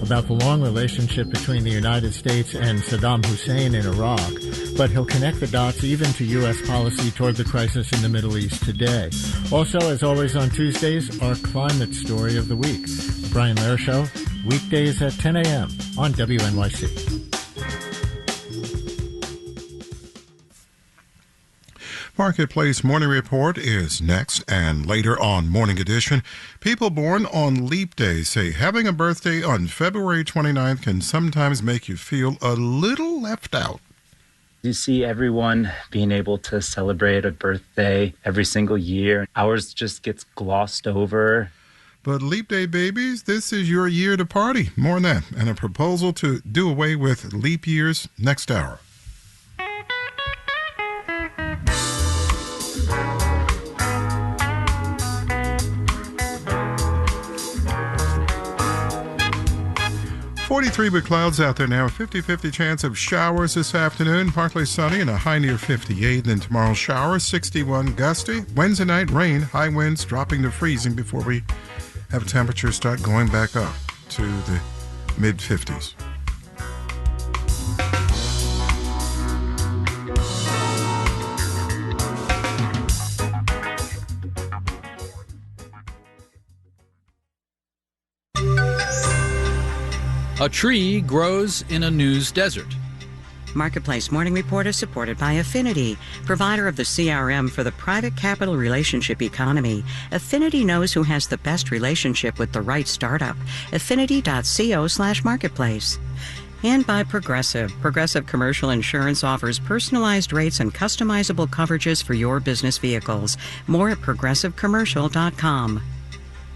about the long relationship between the United States and Saddam Hussein in Iraq, but he'll connect the dots even to U.S. policy toward the crisis in the Middle East today. Also, as always on Tuesdays, our climate story of the week. The Brian Lehrer Show, weekdays at 10 a.m. on WNYC. Marketplace Morning Report is next, and later on Morning Edition, people born on leap day say having a birthday on February 29th can sometimes make you feel a little left out. You see everyone being able to celebrate a birthday every single year. Ours just gets glossed over. But leap day babies, this is your year to party. More on that, and a proposal to do away with leap years next hour. .43 with clouds out there now. 50-50 chance of showers this afternoon. Partly sunny and a high near 58. Then tomorrow showers, 61 gusty. Wednesday night rain, high winds dropping to freezing before we have temperatures start going back up to the mid-50s. A tree grows in a news desert. Marketplace Morning Report is supported by Affinity, provider of the CRM for the private capital relationship economy. Affinity knows who has the best relationship with the right startup. Affinity.co/marketplace. And by Progressive. Progressive Commercial Insurance offers personalized rates and customizable coverages for your business vehicles. More at progressivecommercial.com.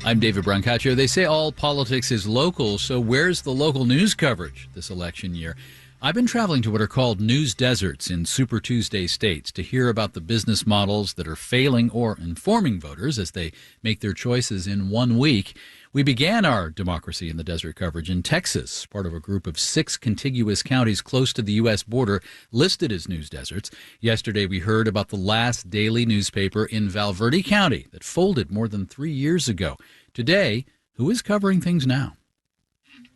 I'm David Brancaccio. They say all politics is local, so where's the local news coverage this election year? I've been traveling to what are called news deserts in Super Tuesday states to hear about the business models that are failing or informing voters as they make their choices in 1 week. We began our Democracy in the Desert coverage in Texas, part of a group of 6 contiguous counties close to the U.S. border listed as news deserts. Yesterday, we heard about the last daily newspaper in Valverde County that folded more than 3 years ago. Today, who is covering things now?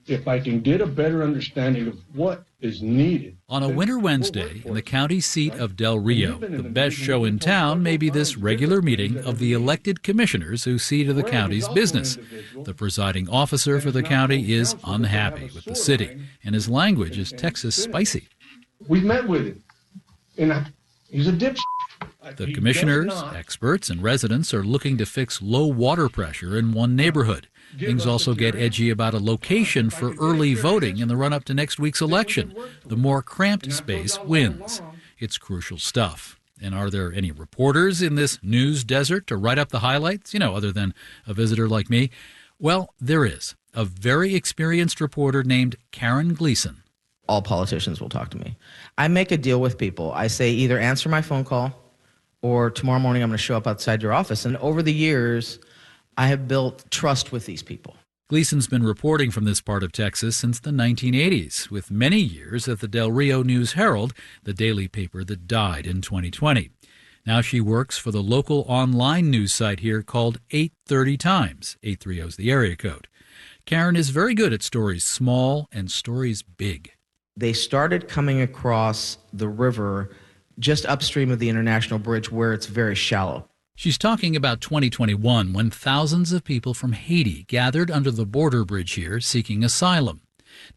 If I can get a better understanding of what is needed. On a winter Wednesday in the county seat of Del Rio, the best show in town may be this regular meeting of the elected commissioners who see to the county's business. The presiding officer for the county is unhappy with the city, and his language is Texas spicy. We met with him, and he's a dipshit. The commissioners, experts, and residents are looking to fix low water pressure in one neighborhood. Things also get edgy about a location for early voting in the run-up to next week's election. The more cramped space wins. It's crucial stuff. And are there any reporters in this news desert to write up the highlights, other than a visitor like me? Well, there is. A very experienced reporter named Karen Gleason. All politicians will talk to me. I make a deal with people. I say either answer my phone call or tomorrow morning I'm going to show up outside your office. And over the years, I have built trust with these people. Gleason's been reporting from this part of Texas since the 1980s, with many years at the Del Rio News-Herald, the daily paper that died in 2020. Now she works for the local online news site here called 830 Times. 830 is the area code. Karen is very good at stories small and stories big. They started coming across the river just upstream of the International Bridge where it's very shallow. She's talking about 2021, when thousands of people from Haiti gathered under the border bridge here seeking asylum.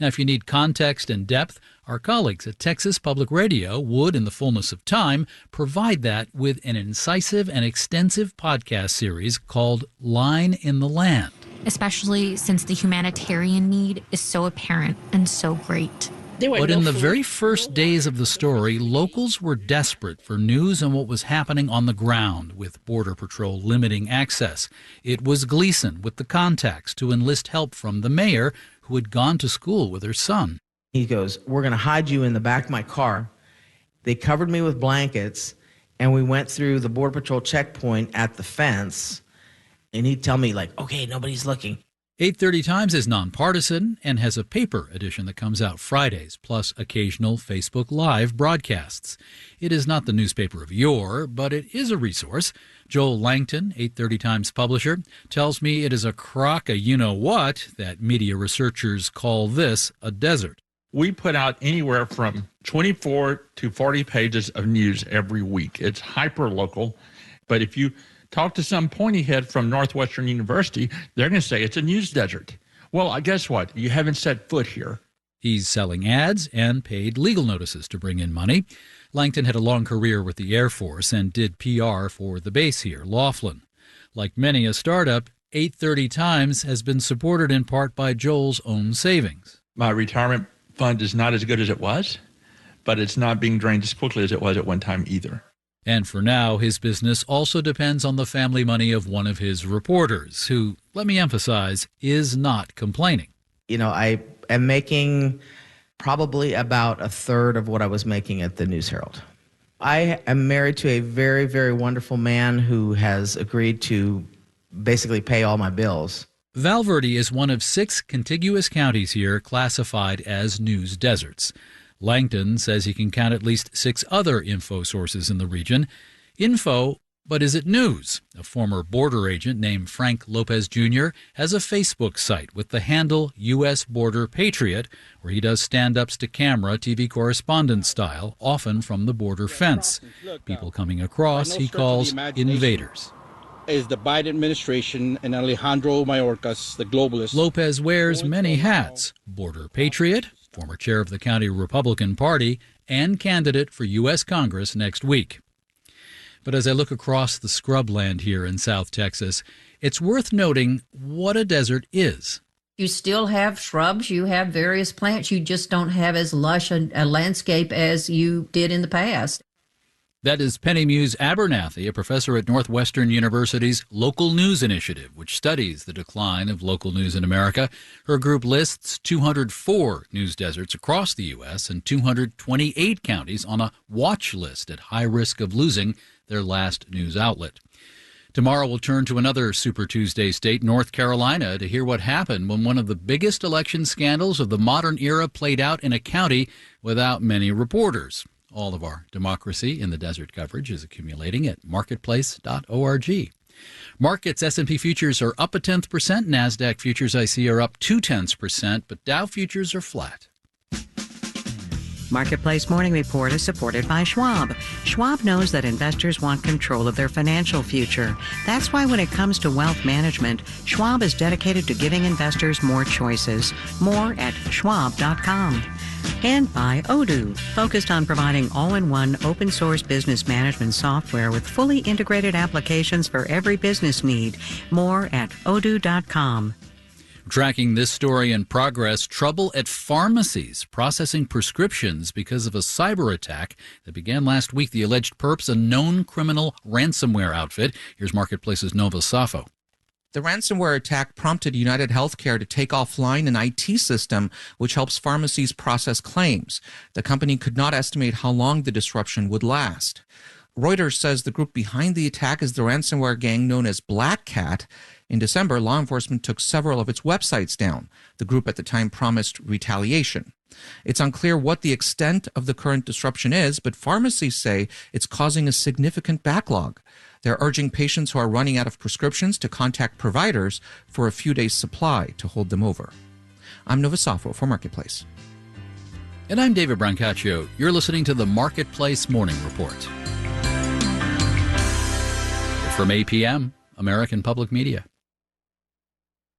Now, if you need context and depth, our colleagues at Texas Public Radio would, in the fullness of time, provide that with an incisive and extensive podcast series called Line in the Land. Especially since the humanitarian need is so apparent and so great. But in the very first days of the story, locals were desperate for news on what was happening on the ground, with Border Patrol limiting access. It was Gleason with the contacts to enlist help from the mayor, who had gone to school with her son. He goes, "We're going to hide you in the back of my car." They covered me with blankets, and we went through the Border Patrol checkpoint at the fence, and he'd tell me, okay, nobody's looking. 830 Times is nonpartisan and has a paper edition that comes out Fridays, plus occasional Facebook Live broadcasts. It is not the newspaper of yore, but it is a resource. Joel Langton, 830 Times publisher, tells me it is a crock of you-know-what that media researchers call this a desert. We put out anywhere from 24 to 40 pages of news every week. It's hyper-local, but if you talk to some pointy head from Northwestern University, they're going to say it's a news desert. Well, guess what? You haven't set foot here. He's selling ads and paid legal notices to bring in money. Langton had a long career with the Air Force and did PR for the base here, Laughlin. Like many a startup, 830 Times has been supported in part by Joel's own savings. My retirement fund is not as good as it was, but it's not being drained as quickly as it was at one time either. And for now, his business also depends on the family money of one of his reporters, who, let me emphasize, is not complaining. I am making probably about a third of what I was making at the News Herald. I am married to a very, very wonderful man who has agreed to basically pay all my bills. Val Verde is one of 6 contiguous counties here classified as news deserts. Langton says he can count at least 6 other info sources in the region. Info, but is it news? A former border agent named Frank Lopez Jr. has a Facebook site with the handle U.S. Border Patriot, where he does stand-ups to camera TV correspondent style, often from the border fence. People coming across he calls invaders. Is the Biden administration and Alejandro Mayorkas, the globalist. Lopez wears many hats: border patriot, former chair of the county Republican Party, and candidate for U.S. Congress next week. But as I look across the scrubland here in South Texas, it's worth noting what a desert is. You still have shrubs, you have various plants, you just don't have as lush a landscape as you did in the past. That is Penny Muse Abernathy, a professor at Northwestern University's Local News Initiative, which studies the decline of local news in America. Her group lists 204 news deserts across the U.S. and 228 counties on a watch list at high risk of losing their last news outlet. Tomorrow we'll turn to another Super Tuesday state, North Carolina, to hear what happened when one of the biggest election scandals of the modern era played out in a county without many reporters. All of our democracy in the desert coverage is accumulating at marketplace.org. Markets, S&P futures are up 0.1%. NASDAQ futures I see are up 0.2%, but Dow futures are flat. Marketplace Morning Report is supported by Schwab. Schwab knows that investors want control of their financial future. That's why when it comes to wealth management, Schwab is dedicated to giving investors more choices. More at schwab.com. And by Odoo, focused on providing all-in-one open-source business management software with fully integrated applications for every business need. More at odoo.com. Tracking this story in progress, trouble at pharmacies processing prescriptions because of a cyber attack that began last week. The alleged perps, a known criminal ransomware outfit. Here's Marketplace's Nova Safo. The ransomware attack prompted United Healthcare to take offline an IT system which helps pharmacies process claims. The company could not estimate how long the disruption would last. Reuters says the group behind the attack is the ransomware gang known as Black Cat. In December, law enforcement took several of its websites down. The group at the time promised retaliation. It's unclear what the extent of the current disruption is, but pharmacies say it's causing a significant backlog. They're urging patients who are running out of prescriptions to contact providers for a few days' supply to hold them over. I'm Nova Safo for Marketplace. And I'm David Brancaccio. You're listening to the Marketplace Morning Report. From APM, American Public Media.